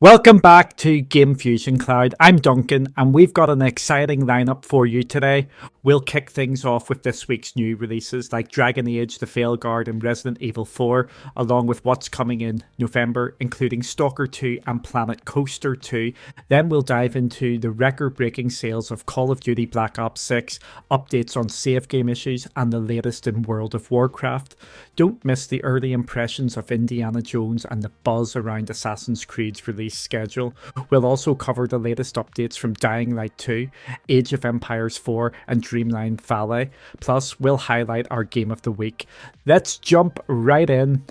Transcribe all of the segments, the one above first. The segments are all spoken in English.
Welcome back to Game Fusion Cloud. I'm Duncan, and we've got an exciting lineup for you today. We'll kick things off with this week's new releases like Dragon Age, the Veilguard and Resident Evil 4, along with what's coming in November, including Stalker 2 and Planet Coaster 2. Then we'll dive into the record-breaking sales of Call of Duty Black Ops 6, updates on save game issues, and the latest in World of Warcraft. Don't miss the early impressions of Indiana Jones and the buzz around Assassin's Creed's release schedule. We'll also cover the latest updates from Dying Light 2, Age of Empires 4 and Dreamlight Valley. Plus, we'll highlight our game of the week. Let's jump right in.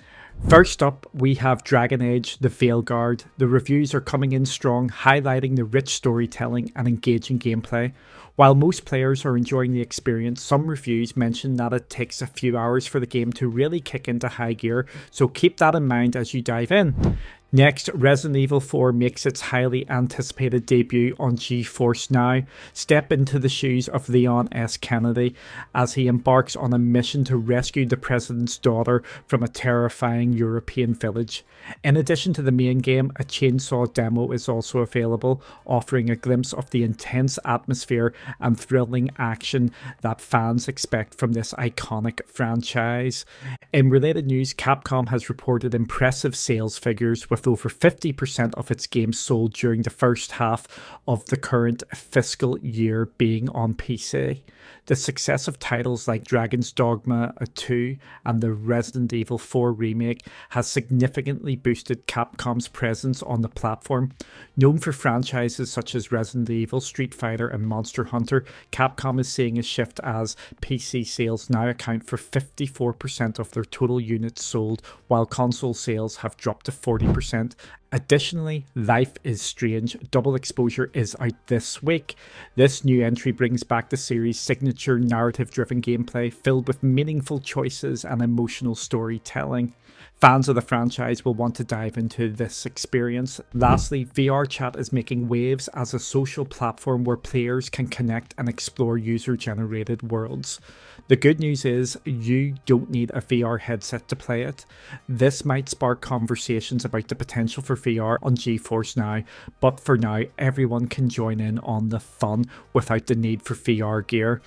First up, we have Dragon Age, the Veilguard. The reviews are coming in strong, highlighting the rich storytelling and engaging gameplay. While most players are enjoying the experience, some reviews mention that it takes a few hours for the game to really kick into high gear, so keep that in mind as you dive in. Next, Resident Evil 4 makes its highly anticipated debut on GeForce NOW. Step into the shoes of Leon S. Kennedy as he embarks on a mission to rescue the president's daughter from a terrifying European village. In addition to the main game, a chainsaw demo is also available, offering a glimpse of the intense atmosphere and thrilling action that fans expect from this iconic franchise. In related news, Capcom has reported impressive sales figures, with over 50% of its games sold during the first half of the current fiscal year being on PC. The success of titles like Dragon's Dogma 2 and the Resident Evil 4 remake has significantly boosted Capcom's presence on the platform. Known for franchises such as Resident Evil, Street Fighter and Monster Hunter, Capcom is seeing a shift as PC sales now account for 54% of their total units sold, while console sales have dropped to 40%. Additionally, Life is Strange Double Exposure is out this week. This new entry brings back the series' signature narrative-driven gameplay filled with meaningful choices and emotional storytelling. Fans of the franchise will want to dive into this experience. Lastly, VR Chat is making waves as a social platform where players can connect and explore user-generated worlds. The good news is you don't need a VR headset to play it. This might spark conversations about the potential for VR on GeForce NOW, but for now, everyone can join in on the fun without the need for VR gear.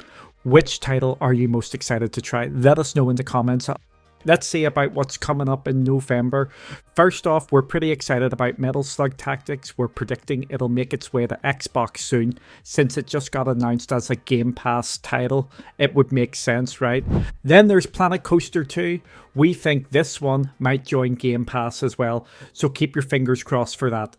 Which title are you most excited to try? Let us know in the comments. Let's see about what's coming up in November. First off, we're pretty excited about Metal Slug Tactics. We're predicting it'll make its way to Xbox soon. Since it just got announced as a Game Pass title, it would make sense, right? Then there's Planet Coaster 2. We think this one might join Game Pass as well, so keep your fingers crossed for that.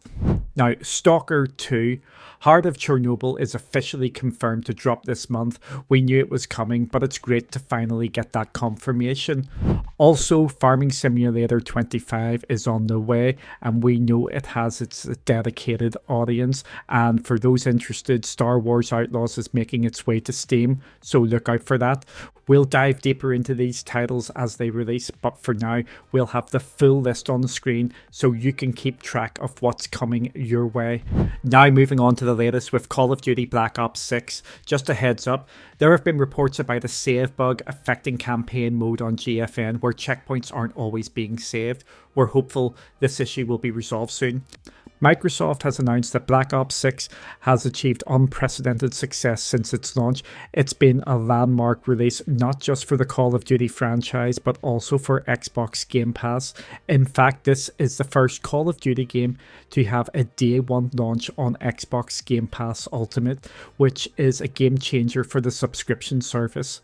Now, Stalker 2. Heart of Chernobyl is officially confirmed to drop this month. We knew it was coming, but it's great to finally get that confirmation. Also, Farming Simulator 25 is on the way, and we know it has its dedicated audience. And for those interested, Star Wars Outlaws is making its way to Steam, so look out for that. We'll dive deeper into these titles as they release, but for now, we'll have the full list on the screen so you can keep track of what's coming your way. Now moving on to the latest with Call of Duty Black Ops 6. Just a heads up, there have been reports about a save bug affecting campaign mode on GFN where checkpoints aren't always being saved. We're hopeful this issue will be resolved soon. Microsoft has announced that Black Ops 6 has achieved unprecedented success since its launch. It's been a landmark release not just for the Call of Duty franchise but also for Xbox Game Pass. In fact, this is the first Call of Duty game to have a day one launch on Xbox Game Pass Ultimate, which is a game changer for the subscription service.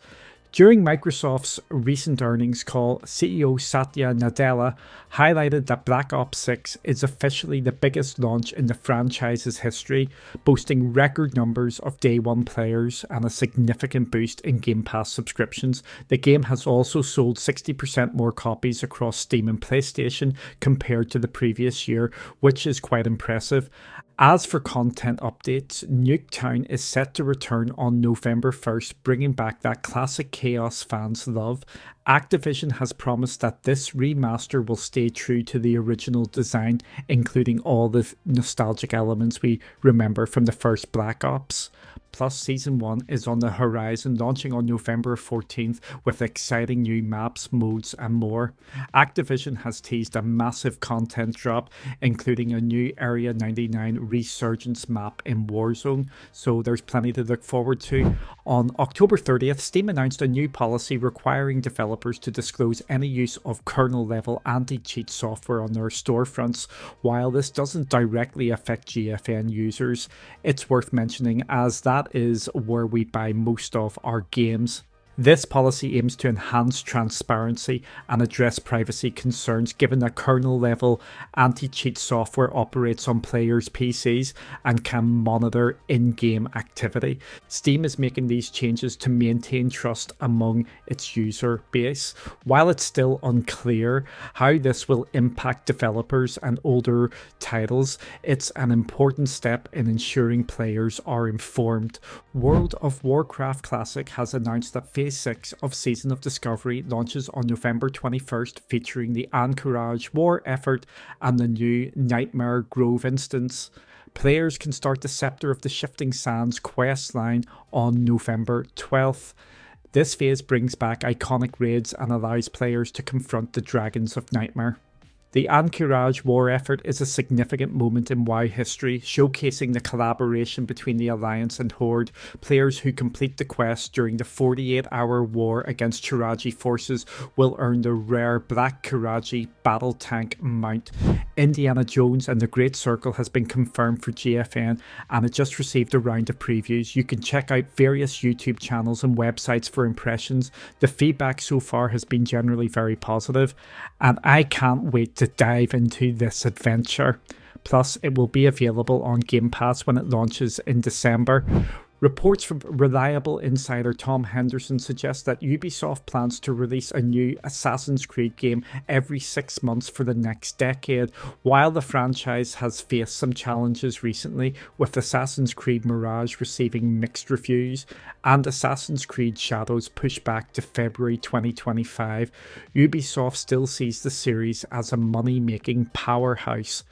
During Microsoft's recent earnings call, CEO Satya Nadella highlighted that Black Ops 6 is officially the biggest launch in the franchise's history, boasting record numbers of day one players and a significant boost in Game Pass subscriptions. The game has also sold 60% more copies across Steam and PlayStation compared to the previous year, which is quite impressive. As for content updates, Nuketown is set to return on November 1st, bringing back that classic chaos fans love. Activision has promised that this remaster will stay true to the original design, including all the nostalgic elements we remember from the first Black Ops. Plus, Season 1 is on the horizon, launching on November 14th with exciting new maps, modes, and more. Activision has teased a massive content drop, including a new Area 99 resurgence map in Warzone, so there's plenty to look forward to. On October 30th, Steam announced a new policy requiring developers to disclose any use of kernel-level anti-cheat software on their storefronts. While this doesn't directly affect GFN users, it's worth mentioning as that is where we buy most of our games. This policy aims to enhance transparency and address privacy concerns given that kernel-level anti-cheat software operates on players' PCs and can monitor in-game activity. Steam is making these changes to maintain trust among its user base. While it's still unclear how this will impact developers and older titles, it's an important step in ensuring players are informed. World of Warcraft Classic has announced that Phase 6 of Season of Discovery launches on November 21st, featuring the Anchorage War Effort and the new Nightmare Grove instance. Players can start the Scepter of the Shifting Sands quest line on November 12th. This phase brings back iconic raids and allows players to confront the Dragons of Nightmare. The Anchorage War Effort is a significant moment in WoW history, showcasing the collaboration between the Alliance and Horde. Players who complete the quest during the 48-hour war against Chiraji forces will earn the rare Black Chiraji battle tank mount. Indiana Jones and the Great Circle has been confirmed for GFN, and it just received a round of previews. You can check out various YouTube channels and websites for impressions. The feedback so far has been generally very positive, and I can't wait to dive into this adventure. Plus, it will be available on Game Pass when it launches in December. Reports from reliable insider Tom Henderson suggest that Ubisoft plans to release a new Assassin's Creed game every 6 months for the next decade. While the franchise has faced some challenges recently, with Assassin's Creed Mirage receiving mixed reviews and Assassin's Creed Shadows pushed back to February 2025, Ubisoft still sees the series as a money-making powerhouse.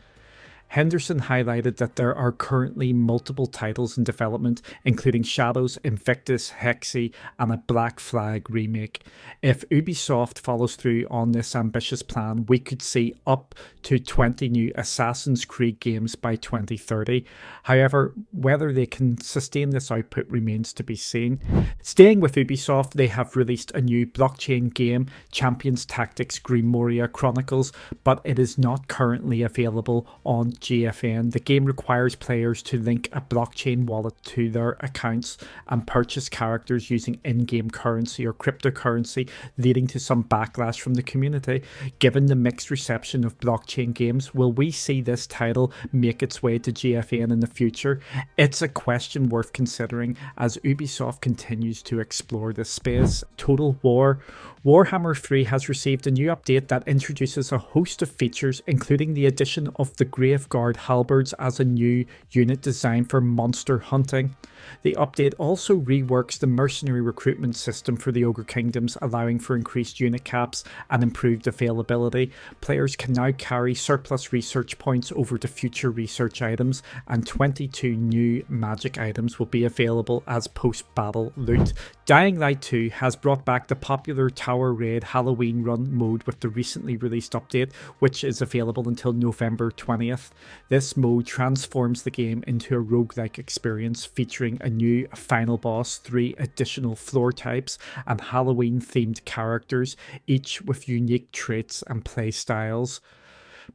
Henderson highlighted that there are currently multiple titles in development, including Shadows, Invictus, Hexy, and a Black Flag remake. If Ubisoft follows through on this ambitious plan, we could see up to 20 new Assassin's Creed games by 2030. However, whether they can sustain this output remains to be seen. Staying with Ubisoft, they have released a new blockchain game, Champions Tactics Grimoria Chronicles, but it is not currently available on GFN. The game requires players to link a blockchain wallet to their accounts and purchase characters using in-game currency or cryptocurrency, leading to some backlash from the community. Given the mixed reception of blockchain games, will we see this title make its way to GFN in the future? It's a question worth considering as Ubisoft continues to explore this space. Total War. Warhammer 3 has received a new update that introduces a host of features, including the addition of the Graveguard halberds as a new unit designed for monster hunting. The update also reworks the mercenary recruitment system for the Ogre Kingdoms, allowing for increased unit caps and improved availability. Players can now carry surplus research points over to future research items, and 22 new magic items will be available as post-battle loot. Dying Light 2 has brought back the popular Tower Raid Halloween Run mode with the recently released update, which is available until November 20th. This mode transforms the game into a roguelike experience featuring a new final boss, 3 additional floor types, and Halloween-themed characters, each with unique traits and play styles.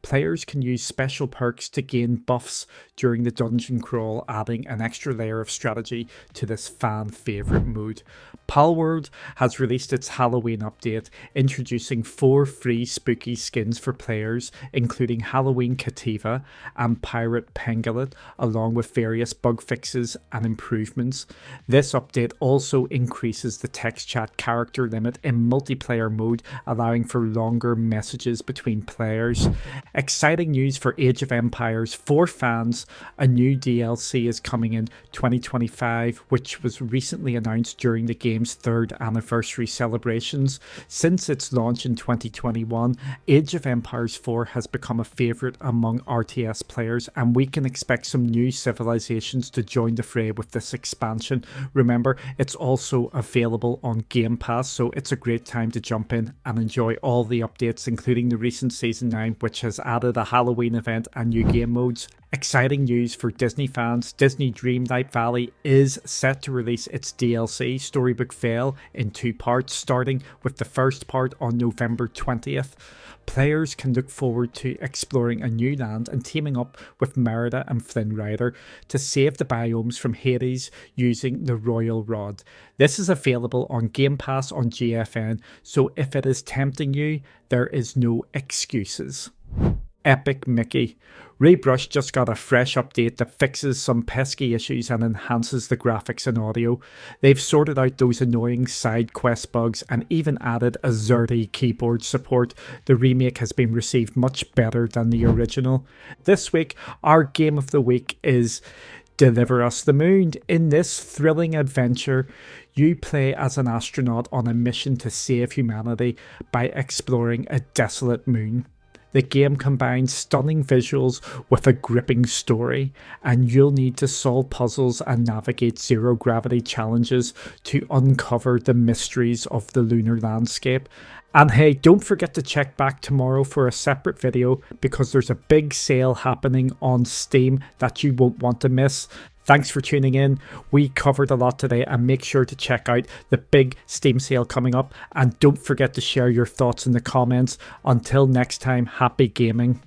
Players can use special perks to gain buffs during the dungeon crawl, adding an extra layer of strategy to this fan favourite mode. PalWorld has released its Halloween update, introducing 4 free spooky skins for players, including Halloween Cativa and Pirate Pengulet, along with various bug fixes and improvements. This update also increases the text chat character limit in multiplayer mode, allowing for longer messages between players. Exciting news for Age of Empires 4 fans. A new DLC is coming in 2025, which was recently announced during the game's 3rd anniversary celebrations. Since its launch in 2021, Age of Empires 4 has become a favourite among RTS players, and we can expect some new civilizations to join the fray with this expansion. Remember, it's also available on Game Pass, so it's a great time to jump in and enjoy all the updates, including the recent Season 9, which has added a Halloween event and new game modes. Exciting news for Disney fans. Disney Dreamlight Valley is set to release its DLC, Storybook Veil, in 2 parts, starting with the first part on November 20th. Players can look forward to exploring a new land and teaming up with Merida and Flynn Rider to save the biomes from Hades using the Royal Rod. This is available on Game Pass on GFN, so if it is tempting you, there is no excuses. Epic Mickey. Rebrush just got a fresh update that fixes some pesky issues and enhances the graphics and audio. They've sorted out those annoying side quest bugs and even added a ZERTY keyboard support. The remake has been received much better than the original. This week, our game of the week is Deliver Us the Moon. In this thrilling adventure, you play as an astronaut on a mission to save humanity by exploring a desolate moon. The game combines stunning visuals with a gripping story, and you'll need to solve puzzles and navigate zero-gravity challenges to uncover the mysteries of the lunar landscape. And hey, don't forget to check back tomorrow for a separate video, because there's a big sale happening on Steam that you won't want to miss. Thanks for tuning in. We covered a lot today, and make sure to check out the big Steam sale coming up. And don't forget to share your thoughts in the comments. Until next time, happy gaming.